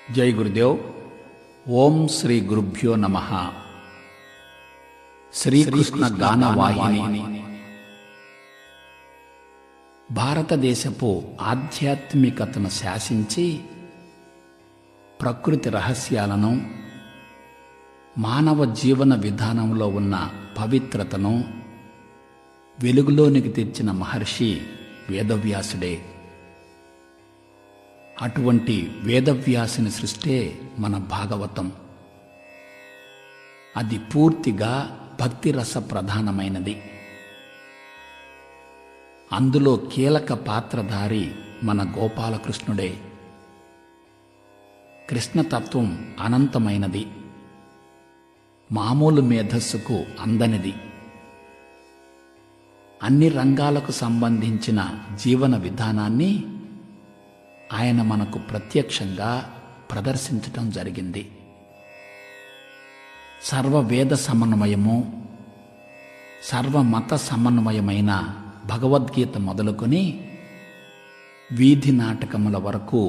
జై గురుదేవ్. ఓం శ్రీ గురుభ్యో నమః. శ్రీకృష్ణ గానవాహిని భారతదేశపు ఆధ్యాత్మికతను శాసించి ప్రకృతి రహస్యాలను, మానవ జీవన విధానంలో ఉన్న పవిత్రతను వెలుగులోనికి తెచ్చిన మహర్షి వేదవ్యాసుడే. అటువంటి వేదవ్యాసుని సృష్టే మన భాగవతం. అది పూర్తిగా భక్తిరస ప్రధానమైనది. అందులో కీలక పాత్రధారి మన గోపాలకృష్ణుడే. కృష్ణతత్వం అనంతమైనది, మామూలు మేధస్సుకు అందనిది. అన్ని రంగాలకు సంబంధించిన జీవన విధానాన్ని ఆయన మనకు ప్రత్యక్షంగా ప్రదర్శించటం జరిగింది. సర్వవేద సమన్వయము, సర్వమత సమన్వయమైన భగవద్గీత మొదలుకొని వీధి నాటకముల వరకు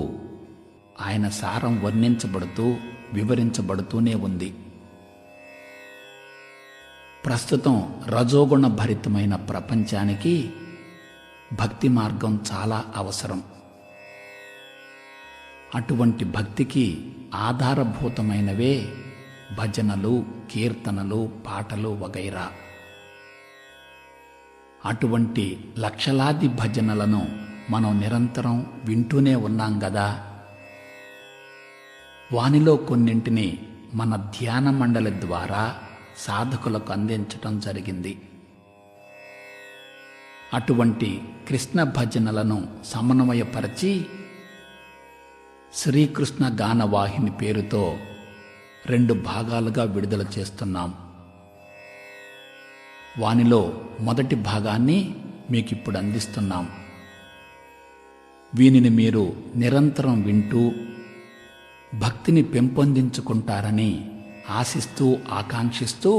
ఆయన సారం వర్ణించబడుతూ వివరించబడుతూనే ఉంది. ప్రస్తుతం రజోగుణ భరితమైన ప్రపంచానికి భక్తి మార్గం చాలా అవసరం. అటువంటి భక్తికి ఆధారభూతమైనవే భజనలు, కీర్తనలు, పాటలు వగైరా. అటువంటి లక్షలాది భజనలను మనం నిరంతరం వింటూనే ఉన్నాం గదా. వానిలో కొన్నింటిని మన ధ్యాన మండలి ద్వారా సాధకులకు అందించటం జరిగింది. అటువంటి కృష్ణ భజనలను సమన్వయపరిచి శ్రీకృష్ణ గానవాహిని పేరుతో 2 భాగాలుగా విడుదల చేస్తున్నాం. వానిలో మొదటి భాగాన్ని మీకిప్పుడు అందిస్తున్నాం. వీనిని మీరు నిరంతరం వింటూ భక్తిని పెంపొందించుకుంటారని ఆశిస్తూ ఆకాంక్షిస్తూ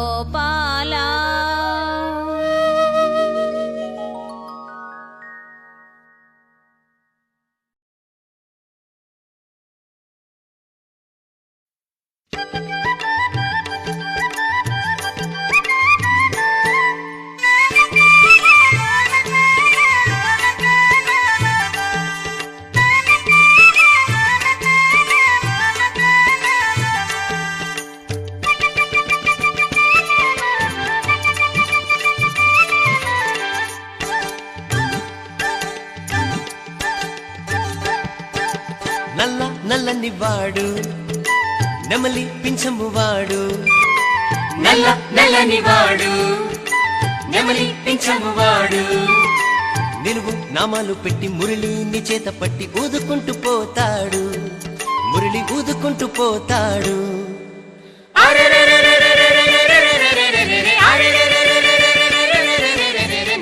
గోపాలా నల్ల నల్లని వాడు నెమలి పింఛము వాడు నల్ల నల్లని వాడు నెమలి పింఛము వాడు నిలువు నామాలు పెట్టి మురళిని చేత పట్టి ఊదుకుంటూ పోతాడు మురళి ఊదుకుంటూ పోతాడు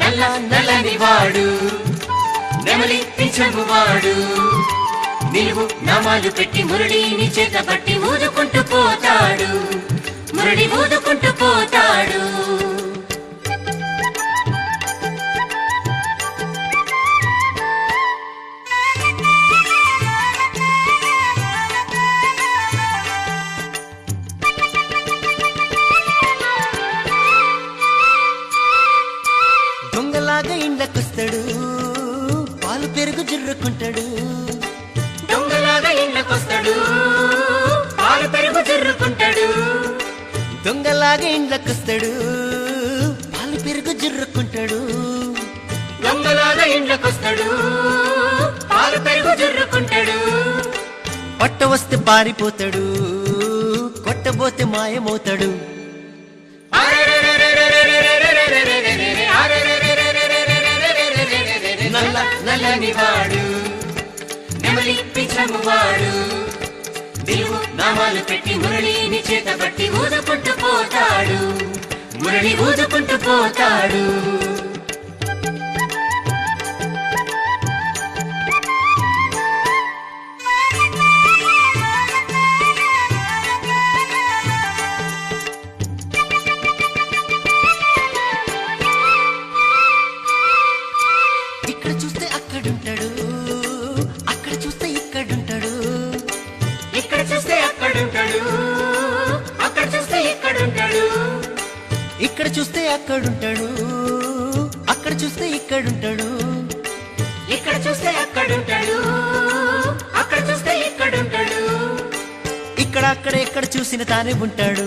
నల్ల నల్లని వాడు నెమలి పింఛము వాడు నిలువు నామాలు పెట్టి మురళిని చేత పట్టి ఊదుకుంటూ పోతాడు మురళి ఊదుకుంటూ పోతాడు దొంగలాగా ఇండ్లకొస్తాడు పాలు పెరుగు జుర్రుకుంటాడు దొంగలాగా ఇండ్లకొస్తాడు పాలు పెరుగు జుర్రుకుంటాడు దొంగలాగా ఇండ్లకొస్తాడు పాలు పెరుగు జుర్రుకుంటాడు దొంగలాగా ఇండ్లకొస్తాడు పాలు పెరుగు జుర్రుకుంటాడు పట్ట వస్తే పారిపోతాడు కొట్టబోతే మాయమవుతాడు నల్ల నల్లని వాడు నెమలి పింఛము వాడు నిలువు నామాలు పెట్టి మురళిని చేత పట్టి ఊదుకుంటూ పోతాడు మురళి ఊదుకుంటూ పోతాడు ఇక్కడ చూస్తే అక్కడుంటాడు అక్కడ చూస్తే ఇక్కడుంటాడు ఇక్కడ చూస్తే అక్కడుంటాడు అక్కడ చూస్తే ఇక్కడుంటాడు ఇక్కడ చూస్తే అక్కడుంటాడు అక్కడ చూస్తే ఇక్కడుంటాడు ఇక్కడ చూస్తే అక్కడుంటాడు అక్కడ చూస్తే ఇక్కడుంటాడు ఇక్కడ అక్కడ ఎక్కడ చూసిన తానే ఉంటాడు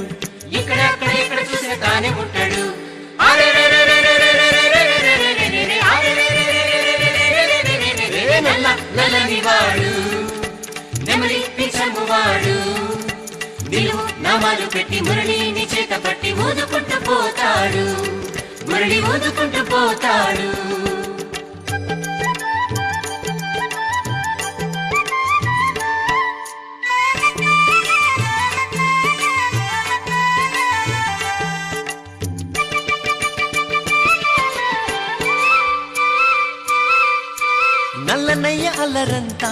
ఇక్కడ అక్కడ ఎక్కడ చూసిన తానే ఉంటాడు నల్ల నల్లని వాడు నెమలి పింఛము వాడు నిలువు నామాలు పెట్టి మురళిని చేత పట్టి ఊదుకుంటూ పోతాడు మురళి ఊదుకుంటూ పోతాడు నల్లనయ్య అల్లరంతా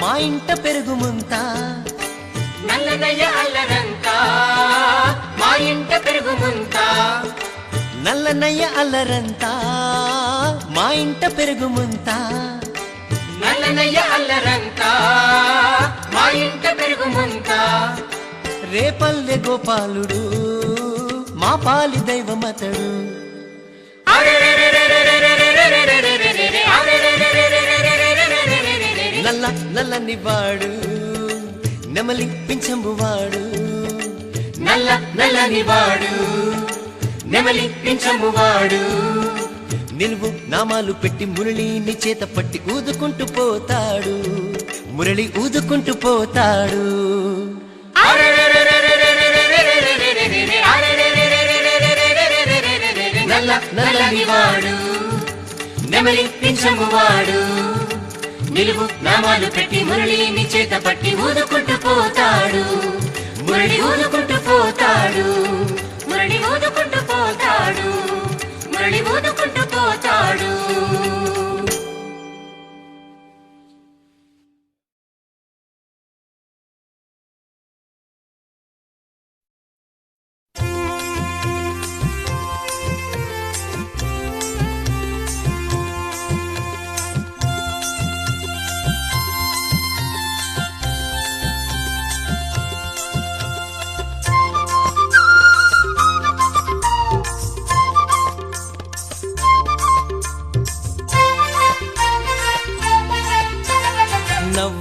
మా ఇంట పెరుగుముంతా నల్లనయ్య అల్లరంతా మా ఇంట పెరుగుముంతా నల్లనయ్య అల్లరంతా మా ఇంట పెరుగుముంతా నల్లనయ్య అల్లరంతా మా ఇంట పెరుగుముంతా రేపల్లె గోపాలుడు మా పాలి దైవమతడు నల్ల నల్లని వాడు నెమలి పింఛంబు వాడు నల్ల నల్లని వాడు నెమలి పింఛము వాడు నిలువు నామాలు పెట్టి మురళిని చేత పట్టి ఊదుకుంటూ పోతాడు మురళి ఊదుకుంటూ పోతాడు నల్ల నల్లని వాడు నెమలి పింఛము వాడు నిలువు నామాలు పెట్టి మురళిని చేత పట్టి ఊదుకుంటూ పోతాడు మురళి ఊదుకుంటూ పోతాడు మురళి ఊదుకుంటూ పోతాడు మురళి ఊదుకుంటూ పోతాడు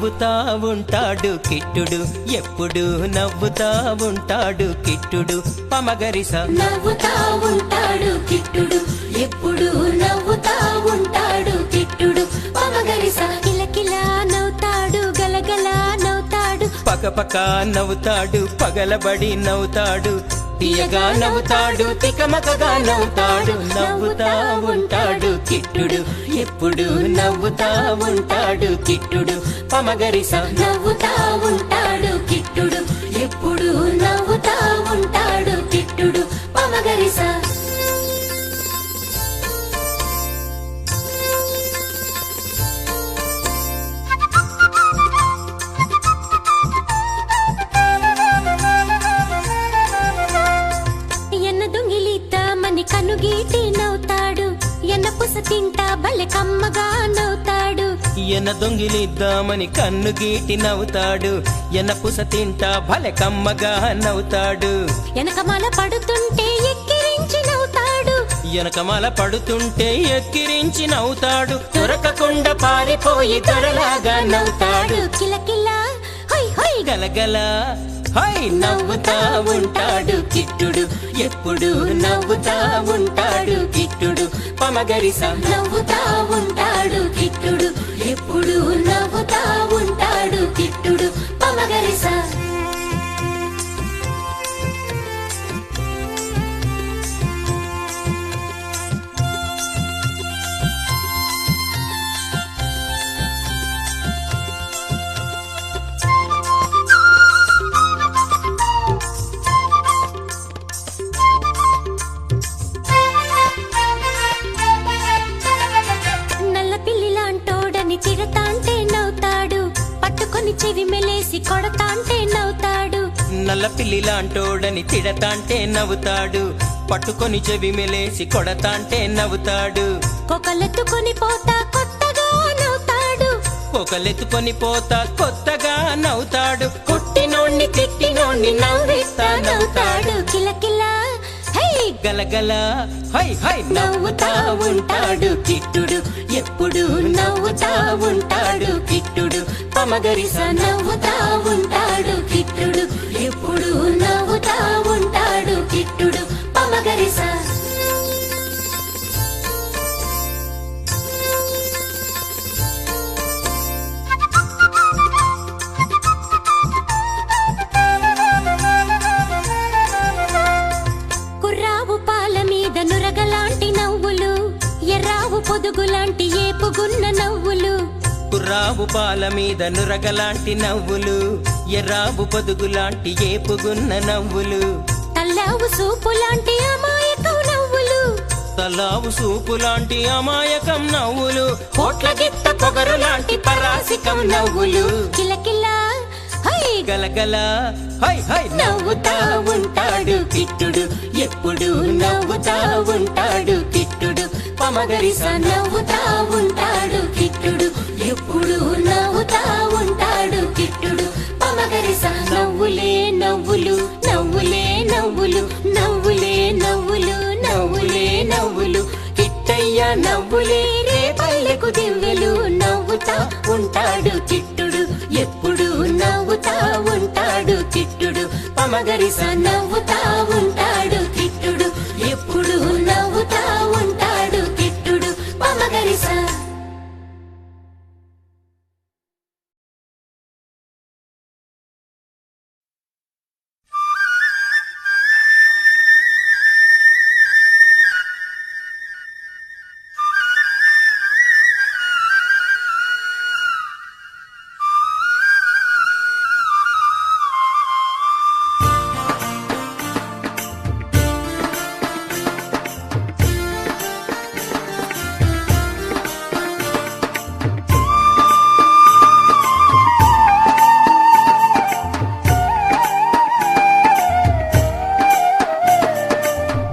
నవ్వుతా ఉంటాడు కిట్టుడు, ఎప్పుడు నవ్వుతా ఉంటాడు కిట్టుడు. పమగరిస నవ్వుతా ఉంటాడు కిట్టుడు, ఎప్పుడు నవ్వుతా ఉంటాడు కిట్టుడు. పమగరిస కిలకిలా నవ్వుతాడు, గలగల నవ్వుతాడు, పకపక నవ్వుతాడు, పగలబడి నవ్వుతాడు, తీయగా నవ్వుతాడు, తికమకగా నవ్వుతాడు. నవ్వుతా ఉంటాడు కిట్టుడు, ఎప్పుడు నవ్వుతా ఉంటాడు కిట్టుడు. పమగరిస నవ్వుతా ఉంటాడు కిట్టుడు, ఎప్పుడు నవ్వుతా ఉంటాడు కిట్టుడు. పమగరిస ఎన్న దొంగిలిత మని కనుగీటి నవ్వుతాడు, ఎన్న పుస తింటా బల్లె కమ్మగా నవ్వుతాడు. ఎన్న దొంగిలిద్దామని కన్ను గీటి నవ్వుతాడు, ఎన్న పుస తింటా భలే కమ్మగా నవ్వుతాడు. వెనకమాల పడుతుంటే ఎక్కిరించి నవ్వుతాడు, వెనకమాల పడుతుంటే ఎక్కిరించి నవ్వుతాడు, దొరకకుండా పారిపోయి దొరలాగా నవ్వుతాడు. కిలకిలా హై హై గలగల హై నవ్వుతా ఉంటాడు కిట్టుడు, ఎప్పుడు నవ్వుతా ఉంటాడు కిట్టుడు. పమగరిస నవ్వుతా ఉంటాడు కిట్టుడు, ఎప్పుడు నవ్వుతా ఉంటాడు కిట్టుడు. పమగరిస నల్ల పిల్లిలాంటోడని తిడతాంటే నవ్వుతాడు, పట్టుకొని చెవి మెలేసి కొడతాంటే నవ్వుతాడు. నల్ల పిల్లిలాంటోడని తిడతాంటే నవ్వుతాడు, పట్టుకొని చెవి మెలేసి కొడతాంటే నవ్వుతాడు. కొకలెత్తుకొని పోతా కొత్తగా నవ్వుతాడు, ఒకలెత్తుకొని పోతా కొత్తగా నవ్వుతాడు, కొట్టినోణ్ణి తిట్టినోణ్ణి నవ్విస్తా నవ్వుతాడు. కిలకిలా హై గలగల హై హై నవ్వుతా ఉంటాడు కిట్టుడు, ఎప్పుడు నవ్వుతా ఉంటాడు కిట్టుడు. పమగరిస నవ్వుతా ఉంటాడు కిట్టుడు, ఎప్పుడు నవ్వుతా ఉంటాడు కిట్టుడు. పమగరిస కుర్రావు పాల మీద నురగలాంటి నవ్వులు, ఎర్రావు పొదుగులాంటి ఏపుగున్న నవ్వులు. కుర్రావు పాల మీద నురగలాంటి నవ్వులు, ఎర్రావు పొదుగులాంటి ఏపుగున్న నవ్వులు. తల్లావు సూపులాంటి అమాయకం నవ్వులు, తలావు సూపులాంటి అమాయకం నవ్వులు. కోట్ల గిత్త పొగరు లాంటి పరాసికం నవ్వులు. కిలకిలా హై గలగల హై హై నవ్వుతా ఉంటాడు కిట్టుడు, ఎప్పుడు నవ్వుతా ఉంటాడు కిట్టుడు. పమగరిస నవ్వుతా ఉంటాడు కిట్టుడు, ఎప్పుడు నవ్వుతా ఉంటాడు కిట్టుడు. పమగరిస నవ్వులే నవ్వులు, నవ్వులే నవ్వులు, నవ్వులే నవ్వులు, నవ్వులే నవ్వులు. కిట్టయ్య నవ్వులే రే పల్లెకు దివ్వెలు, నవ్వుతా ఉంటాడు కిట్టుడు, ఎప్పుడు నవ్వుతా ఉంటాడు కిట్టుడు. పమగరిస నవ్వుతా ఉంటాడు కిట్టుడు, ఎప్పుడు నవ్వుతా ఉంటాడు కిట్టుడు. పమగరిస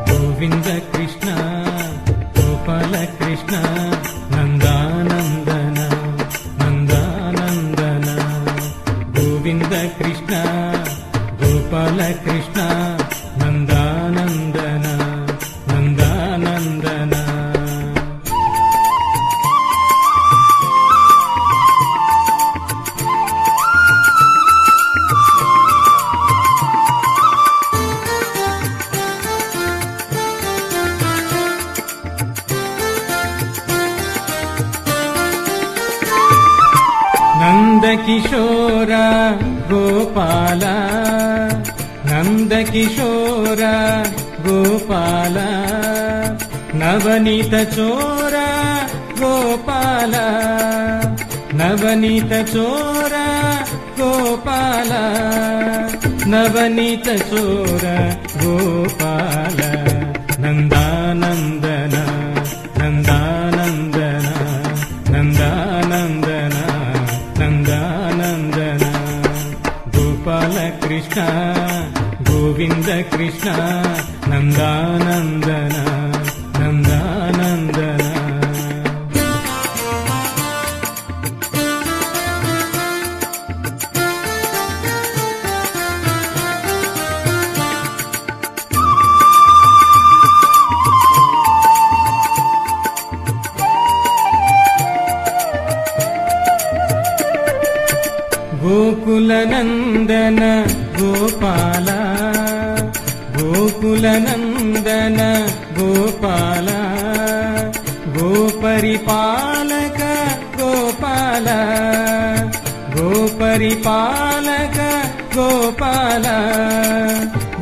గోవింద కృష్ణ గోపాల కృష్ణ నందానందన నందానందన. గోవింద కృష్ణ గోపాల కృష్ణ నందానందన నందానందన. ನಂದಕಿಶೋರ ಗೋಪಾಲ ನಂದಕಿಶೋರ ಗೋಪಾಲ ನವನೀತ ಚೋರ ಗೋಪಾಲ ನವನೀತ ಚೋರ ಗೋಪಾಲ ನವನೀತ ಚೋರ ಗೋಪಾಲ ನಂದಾನಂದನ ನಂದಾನಂದನ ನಂದಾನಂದನ ನಂದಾನಂದನ ಗೋಪಾಲ ಕೃಷ್ಣ ಗೋವಿಂದ ಕೃಷ್ಣ ನಂದಾನಂದನ ನಂದಾನಂದನ ಗೋಕುಲನಂದನ ಗೋಪಾಲ ಗೋಕುಲನಂದನ ಗೋಪಾಲ ಗೋಪರಿಪಾಲಕ ಗೋಪಾಲ ಗೋಪರಿಪಾಲಕ ಗೋಪಾಲ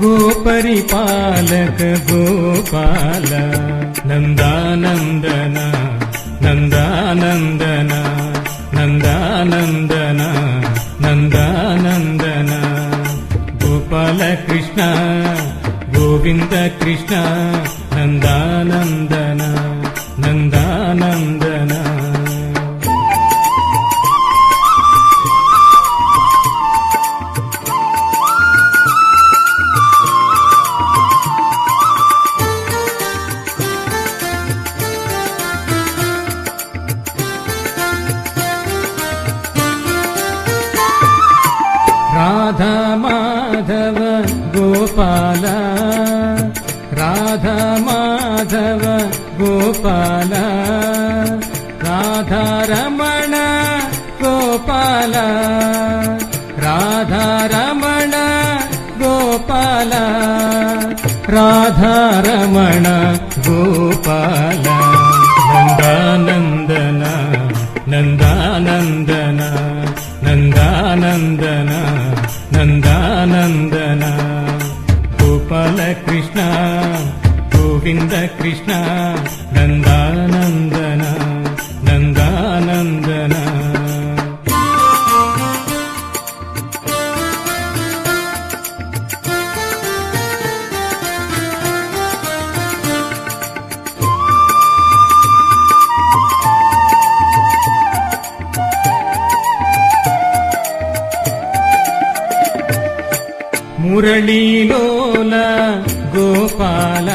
ಗೋಪರಿಪಾಲಕ ಗೋಪಾಲ ನಂದಾನಂದನ ನಂದಾನಂದನ ನಂದಾನಂದನ ನಂದಾನಂದನ ಗೋಪಾಲ ಕೃಷ್ಣ ಗೋವಿಂದ ಕೃಷ್ಣ ನಂದಾನಂದನ ನಂದಾನಂದನ ರಾಧಾ ಮಾಧವ ಗೋಪಾಲ ರಾಧಾ ಮಾಧವ ಗೋಪಾಲ ರಾಧಾರಮಣ ಗೋಪಾಲ ರಾಧಾರಮಣ ಗೋಪಾಲ ರಾಧಾರಮಣ ಗೋಪಾಲ ನಂದಾನಂದನ ನಂದಾನಂದನ ನಂದಾನಂದನ ನಂದಾನಂದನ ಗೋಪಾಲ ಕೃಷ್ಣ ಗೋವಿಂದ ಕೃಷ್ಣ ನಂದಾನಂದನ ನಂದಾನಂದನ ಮುರಳೀಲೋಲ ಗೋಪಾಲ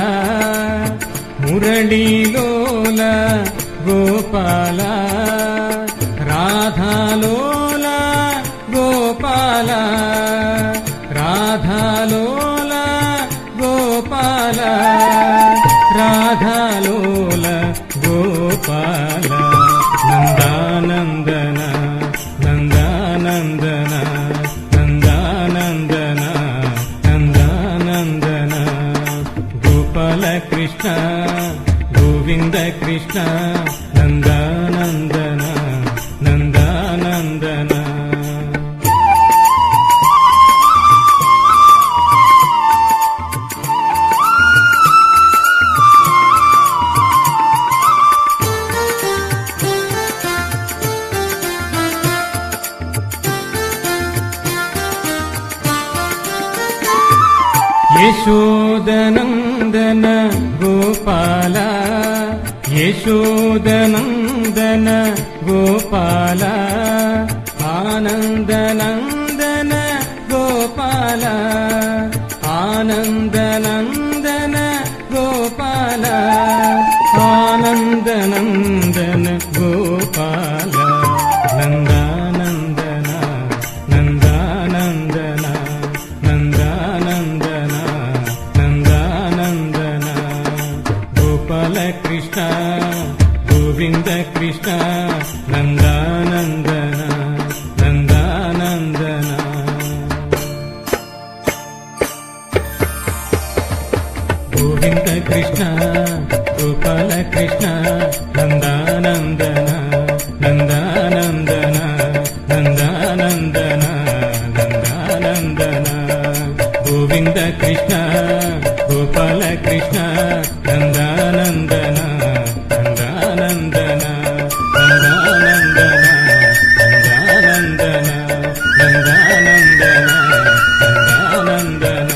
ಮುರಳೀಲೋಲ ಗೋಪಾಲ ರಾಧಾಲೋಲ ಗೋಪಾಲ ರಾಧಾಲೋಲ ಗೋಪಾಲ ರಾಧಾಲೋಲ ಗೋಪಾಲ ನಂದಾನಂದನ ನಂದಾನಂದನ ನಂದಾನಂದನ ನಂದಾನಂದನ ಗೋಪಾಲ ಕೃಷ್ಣ ಗೋವಿಂದ ಕೃಷ್ಣ ನಂದಾನಂದನ ನಂದಾನಂದನ ಯಶೋದನಂದನ ಗೋಪಾಲ ಯಶೋದನಂದನ ಗೋಪಾಲ ಆನಂದನಂದನ ಗೋಪಾಲ ಆನಂದನಂದನ ಗೋಪಾಲ ಆನಂದನಂದನ ಗೋಪಾಲ ನಂದಾನಂದನ ನಂದಾನಂದನ ನಂದಾನಂದನ ನಂದಾನಂದನ ಗೋಪಾಲ ಕೃಷ್ಣ ಗೋವಿಂದ ಕೃಷ್ಣ ನಂದಾನಂದನ ನಂದಾನಂದನ ಗೋವಿಂದ ಕೃಷ್ಣ ಗೋಪಾಲ ಕೃಷ್ಣ ನಂದಾನಂದನ ನಂದಾನಂದನ ನಂದ కృష్ణ నందానందన నందానందన నందానందన నందానందన నందానందన నందానందన.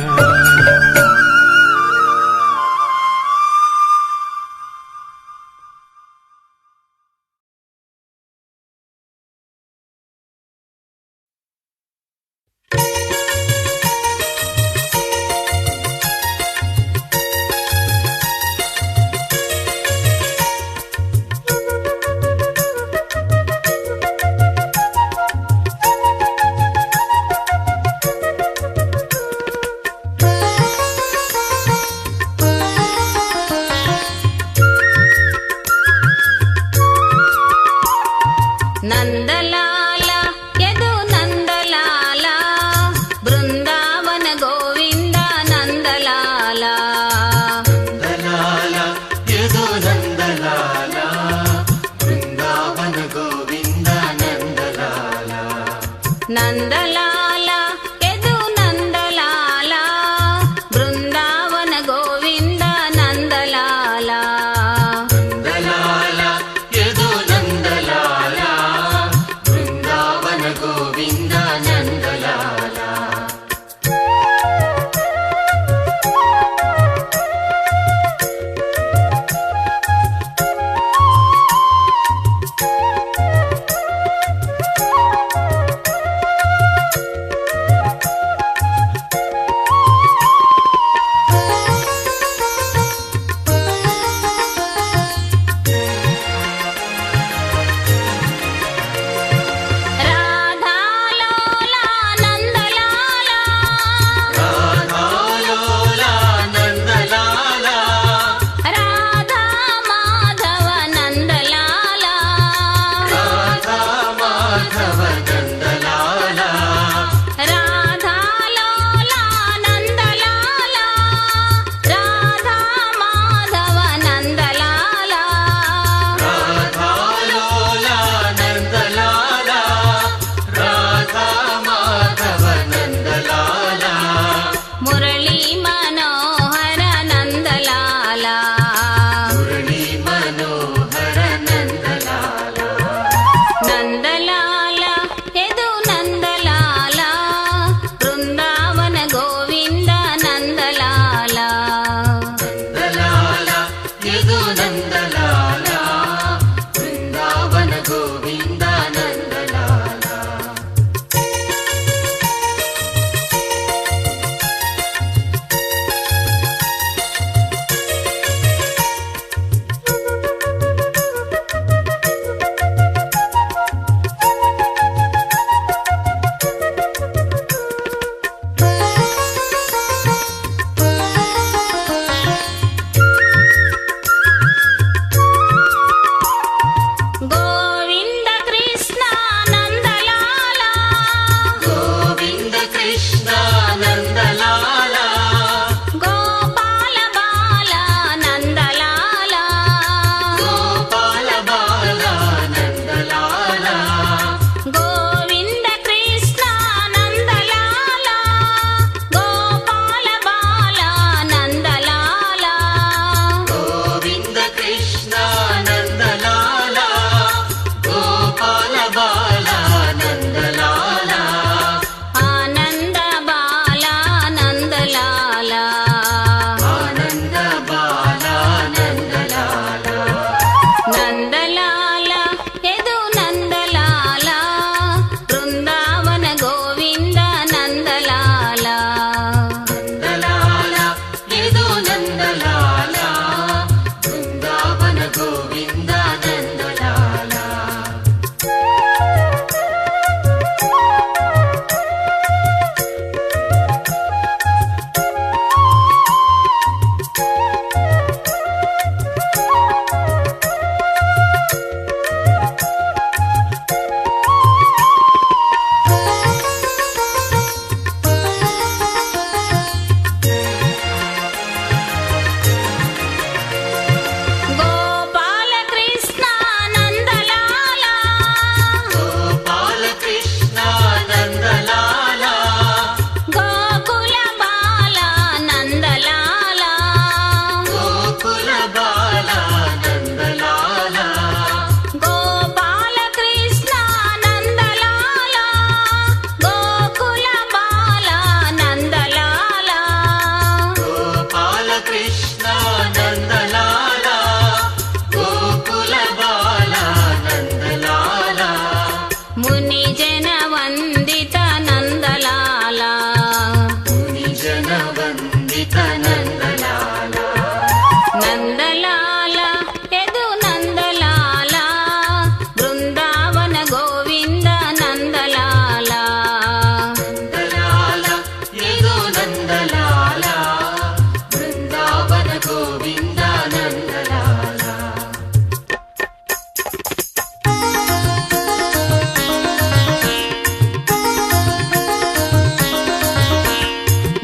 గోవింద నందలాల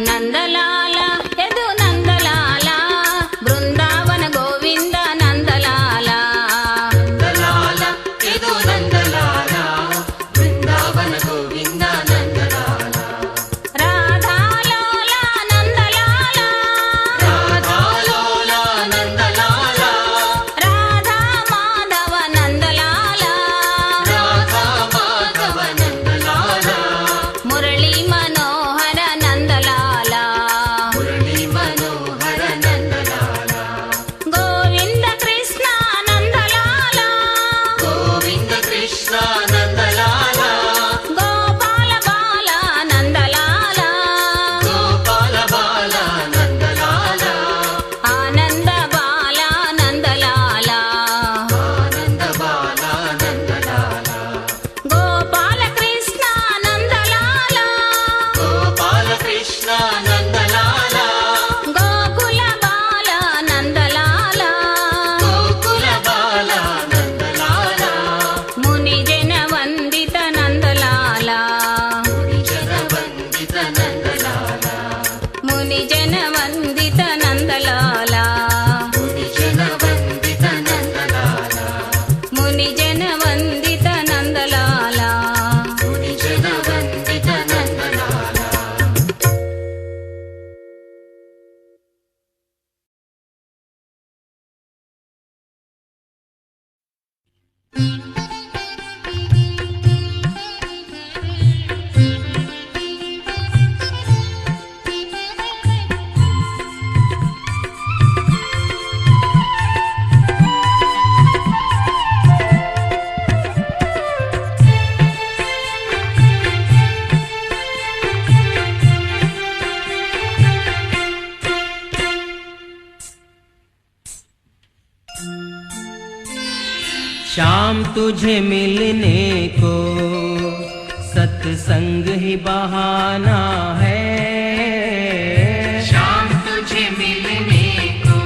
నందలాల యదు నందలాల బృందావన గోవింద నందలాల నందలాల ఏదో నందలాల బృందావన గోవింద నందలాల రాధాలోల నందలాల రాధాలోల నందలాల రాధా మాధవ నందలాల రాధా మాధవ నందలాల మురళీ మనోహర నందలాల మురళీ మనోహర నందలాల గోవింద కృష్ణ నందలాల గోవింద కృష్ణ నందలాల గోపాల బాల నందలాల గోపాల బాల నందలాల ఆనంద బాల నందలాల ఆనంద బాల నందలాల గోపాల కృష్ణ నందలాల గోపాల కృష్ణ నందలాల గోకుల బాల నందలాల గోకుల బాల నందలాల ముని జన వందిత నందలాల జన వందిత నందలాల ముని జన వందిత నందలాల ముని జన వందిత నందలాల ముని జన వందిత నందలాల ముని జన వందిత నందలాల शाम तुझे मिलने को सत्संग ही बहाना है शाम तुझे मिलने को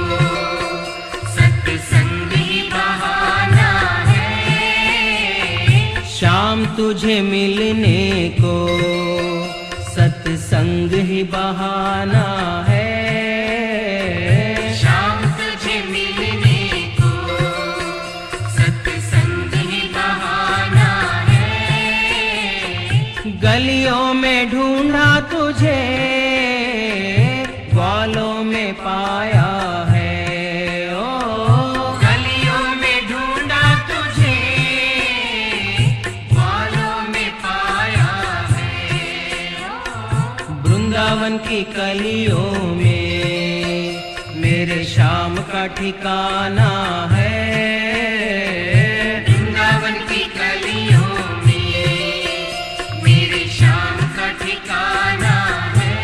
सत्संग ही बहाना है शाम तुझे मिलने को सत्संग ही बहाना है शाम तुझे मिलने को सत्संग ही बहाना है गलियों में ढूंढा तुझे ग्वालों में पाया है ओ गलियों में ढूंढा तुझे ग्वालों में पाया है वृंदावन की कलियों में मेरे शाम का ठिकाना है वृंदावन की गलियों में मेरे शाम का ठिकाना है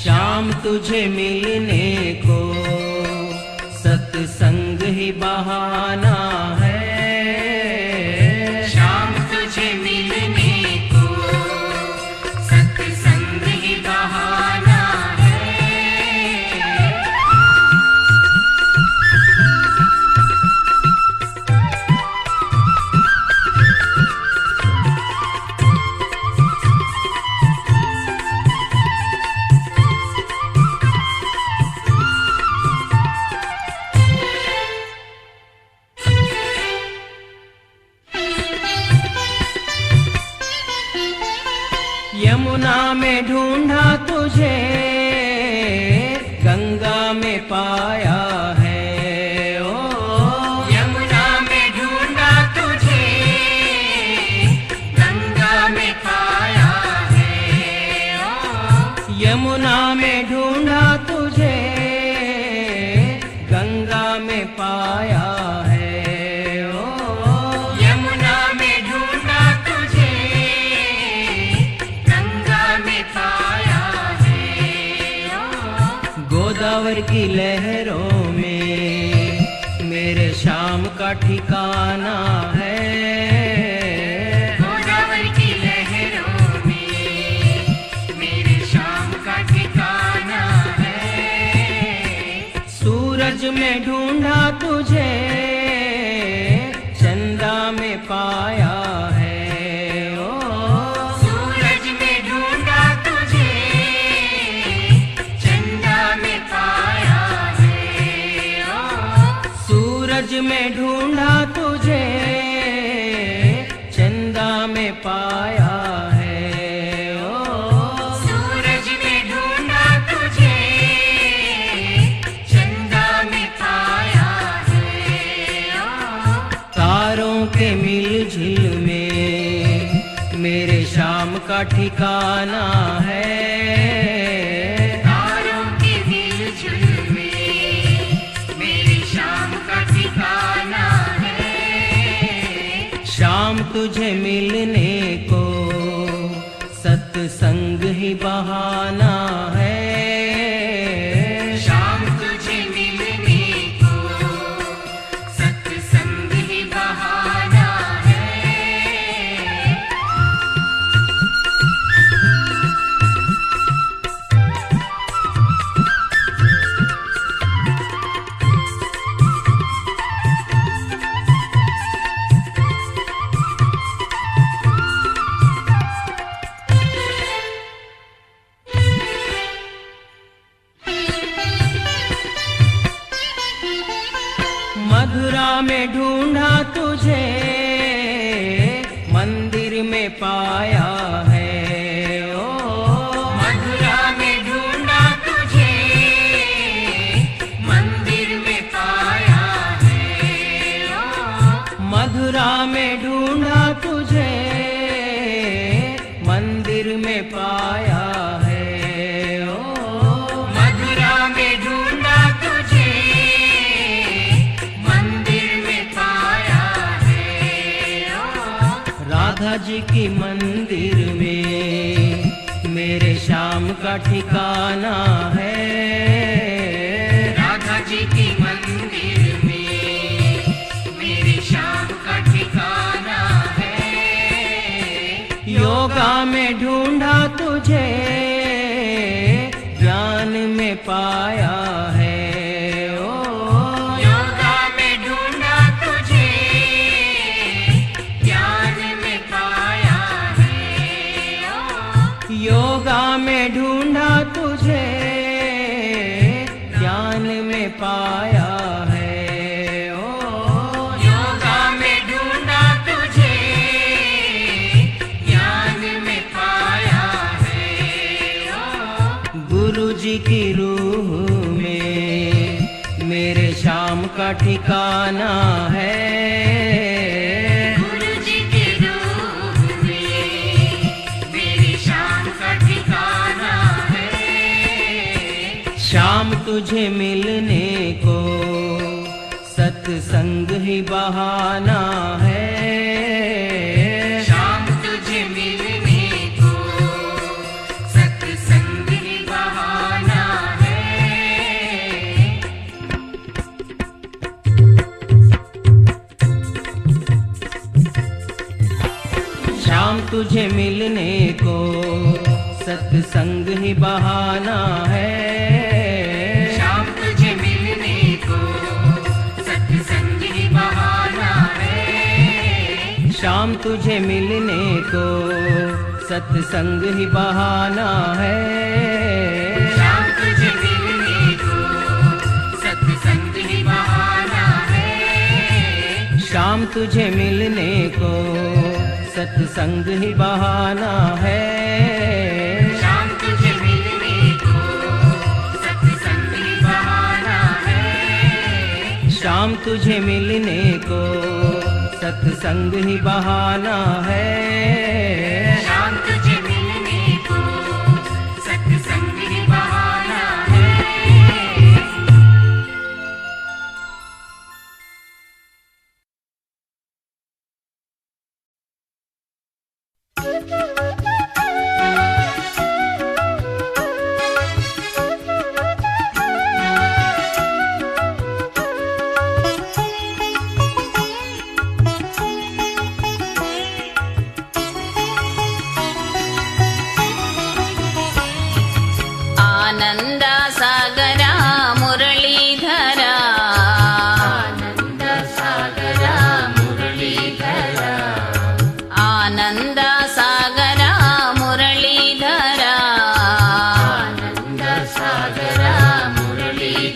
शाम तुझे मिलने को सत्संग ही बहाना है शाम तुझे मिलने को सत्संग ही बहाना है यमुना में ढूंढा तुझे गंगा में पाया है ओ यमुना में ढूंढा तुझे गंगा में पाया है यमुना में ढूंढा तुझे गंगा में पाया है ओ यमुना में ढूंढा तुझे गंगा में पाया है गोदावरी की लहरों में मेरे शाम का ठिकाना है गोदावरी की लहरों में मेरे शाम का ठिकाना है में ढूंढा तुझे चंदा में पाया है। ओ सूरज में ढूंढा तुझे चंदा में पाया है। ओ सूरज में ढूंढा तुझे चंदा में पाया है। ओ सूरज में ढूंढा तुझे चंदा में पाया है। ओ तारों के मिलझिल में मेरे शाम का ठिकाना है। तारों के मिलझुल में मेरी शाम का ठिकाना है। शाम तुझे मिलने को सत्संग ही बहाना है। शाम तुझे मिलने को सत्संग ही बहाना है। मथुरा में ढूंढा तुझे मंदिर में पाया है। ओ मथुरा में ढूंढा तुझे मंदिर में पाया है। ओ मथुरा में ढूंढा तुझे मंदिर में पाया है। ओ मथुरा में ढूंढा तुझे मंदिर में पाया है। ओ राधा जी की मंदिर में मेरे शाम का ठिकाना है। राधा जी की मंदिर में मेरी शाम का ठिकाना है। योगा में ढूंढा तुझे ज्ञान में पाया है। ओ योगा में ढूंढा तुझे ज्ञान में पाया है। ओ योगा में ढूंढा तुझे ज्ञान में पाया है। ओ योगा में ढूंढा तुझे ज्ञान में पाया है। ओ गुरु जी की रूह में मेरे शाम का ठिकाना है। गुरु जी के रूह में मेरी शाम का ठिकाना है। शाम तुझे मिलने को सत्संग ही बहाना है। शाम तुझे मिलने को सत्संग ही बहाना है। शाम तुझे मिलने को सत्संग ही बहाना है। शाम तुझे मिलने को सत्संग ही बहाना है। शाम तुझे मिलने को सत्संग ही बहाना है। शाम तुझे मिलने को सत्संग ही बहाना है। शाम तुझे मिलने को सत्संग ही बहाना है। शाम तुझे मिलने को सत्संग ही बहाना है। शाम तुझे मिलने को सत्संग ही बहाना है। शाम तुझे मिलने को सत्संग ही बहाना है।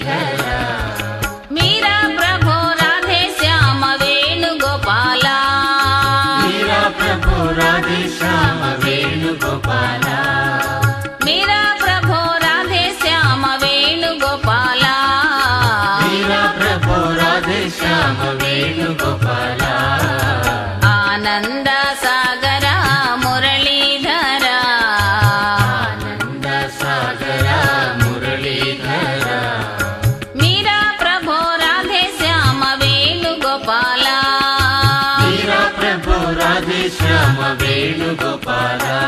मुरलीधरा मीरा प्रभु राधे श्याम वेणुगोपाला मीरा प्रभु राधे श्याम वेणुगोपाला मीरा प्रभु राधे श्याम वेणुगोपाला मीरा प्रभु राधे श्याम वेणुगोपाला आनंद सागर मुरलीधरा आनंद सागरा मुरलीधरा मीरा प्रभु राधे श्याम वेणुगोपाला मीरा प्रभु राधे श्याम वेणुगोपाला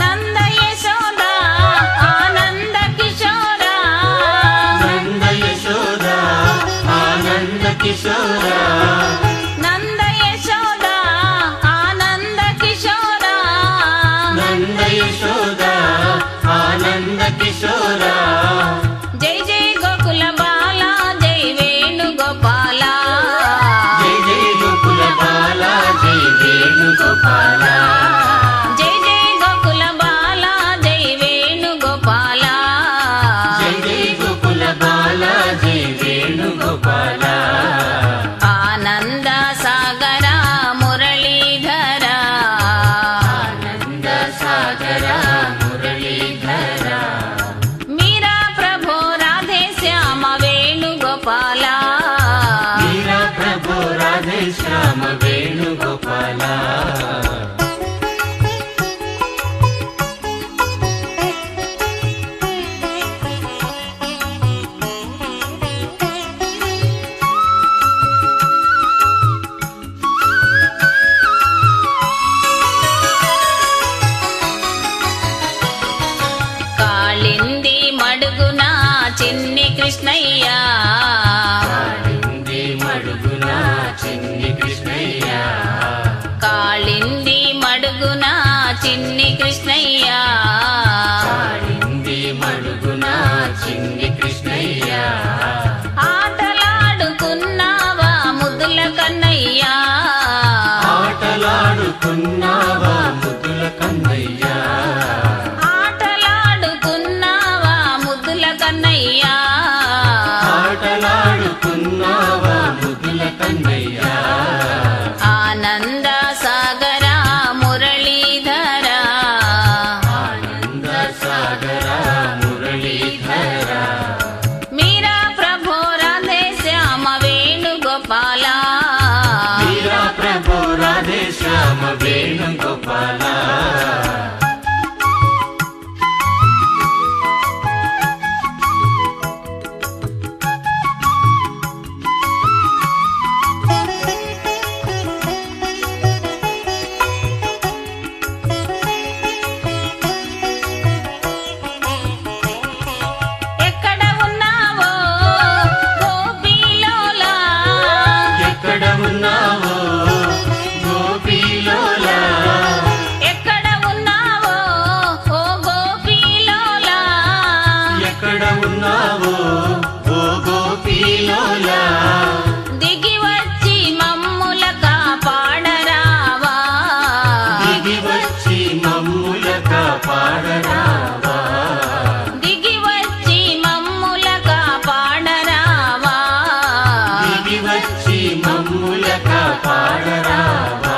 नंद यशोदा आनंद किशोरा नंद यशोदा आनंद किशोरा नंद यशोदा आनंद किशोरा नंद यशोदा आनंद किशोरा जय जय गोकुल बाला जय वेणुगोपाला जय जय गोकुल बाला जय वेणुगोपाला जय जय गोकुल बाला जय वेणुगोपाला जय जय गोकुल बाला जय वेणुगोपाला आनंद सागर मुरलीधरा आनंद सागरा मुरलीधरा मीरा प्रभु राधे श्याम वेणुगोपाला मीरा प्रभु राधे श्याम वेणुगोपाला కాళింది మడుగున చిన్ని కృష్ణయ్య కాళింది మడుగున చిన్ని కృష్ణయ్య కాళింది మడుగున చిన్ని కృష్ణయ్య కాళింది మడుగున చిన్ని కృష్ణయ్య ఆటలాడుకున్నావా ముద్దుల కన్నయ్య ఆటలాడుకున్నావా ముద్దుల కన్నయ్య ఆటలాడుకున్నావా ముద్దుల కన్నయ్య ఆటలాడుకున్నావా ముద్దుల కన్నయ్య ఆనంద సాగర మురళీధరా ఆనంద సాగర మురళీధరా మీరా ప్రభు రాధే శ్యామ వేణుగోపాలా मीरा प्रभु राधे श्याम वेणुगोपाला ఎక్కడ ఉన్నావో గోపీలోలా ఎక్కడ ఉన్నావో గోపీలోలా ఎక్కడ ఉన్నావో ఓ గోపీలోలా ఎక్కడ ఉన్నావో ఓ గోపీలోలా దిగి వచ్చి మమ్ముల కాపాడరావా దిగి వచ్చి మమ్ముల కాపాడరావా దిగి వచ్చి మమ్ముల కాపాడరావా దిగి వచ్చి మమ్ముల కాపాడరావా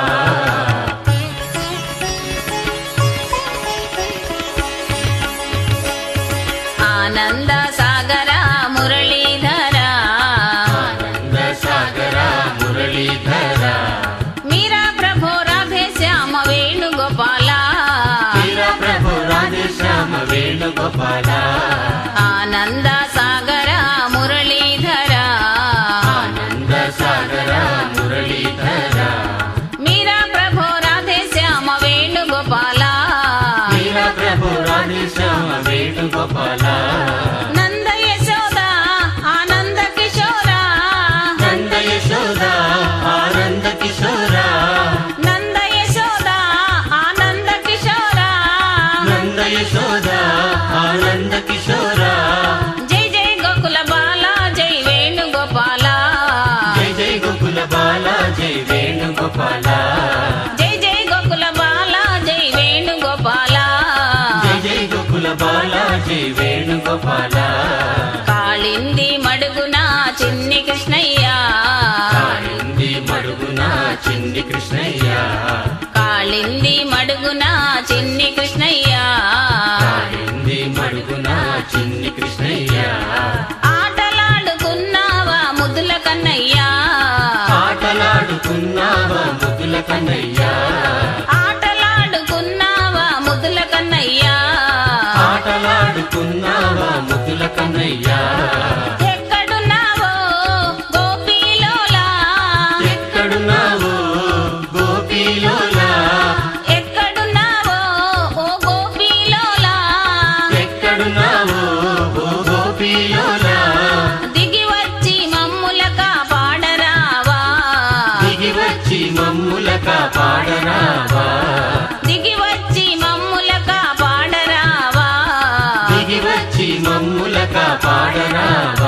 ఆనంద సాగర మురళీధరా ఆనంద సాగరా మురళీధరా మీరా ప్రభు రాధే శ్యామ వేణుగోపాలా मीरा प्रभु राधे श्याम वेणुगोपाला ఆనంద సాగర మురళీధరా आनंद सागरा मुरलीधरा మీరా ప్రభు రాధే శ్యామ వేణుగోపాలా मीरा प्रभु राधे श्याम वेणुगोपाला నంద యశోదా ఆనంద కిశోరా नंद यशोदा आनंद किशोरा నంద యశోదా ఆనంద కిశోరా नंद यशोदा యశోదా ఆనంద కిశోరా జై జై గోకుల బాల జై వేణుగోపాల జై జై గోకుల బాల జై వేణుగోపాల జై జై గోకుల బాల జై వేణుగోపాల జై జై గోకుల బాల జై వేణుగోపాల కాళింది మడుగున చిన్ని కృష్ణయ్య కాళింది మడుగున చిన్ని కృష్ణయ్య కాళింది మడుగున చిన్ని కృష్ణయ్య కాళింది మడుగున చిన్ని కృష్ణయ్య ఆటలాడుకున్నావా ముద్దుల కన్నయ్య ఆటలాడుకున్నావా ముద్దుల కన్నయ్య ఆటలాడుకున్నావా ముద్దుల కన్నయ్య ఆటలాడుకున్నావా ముద్దుల కన్నయ్య ఎక్కడున్నావో గోపీలోలా ఎక్కడున్నావో గోపీలోలా ఎక్కడున్నావో ఓ గోపీలోలా ఎక్కడున్నావో ఓ గోపీలోలా దిగి వచ్చి మమ్ముల కాపాడరావా దిగి వచ్చి మమ్ముల కాపాడరావా దిగి వచ్చి మమ్ముల కాపాడరావా దిగి వచ్చి మమ్ముల కాపాడరావా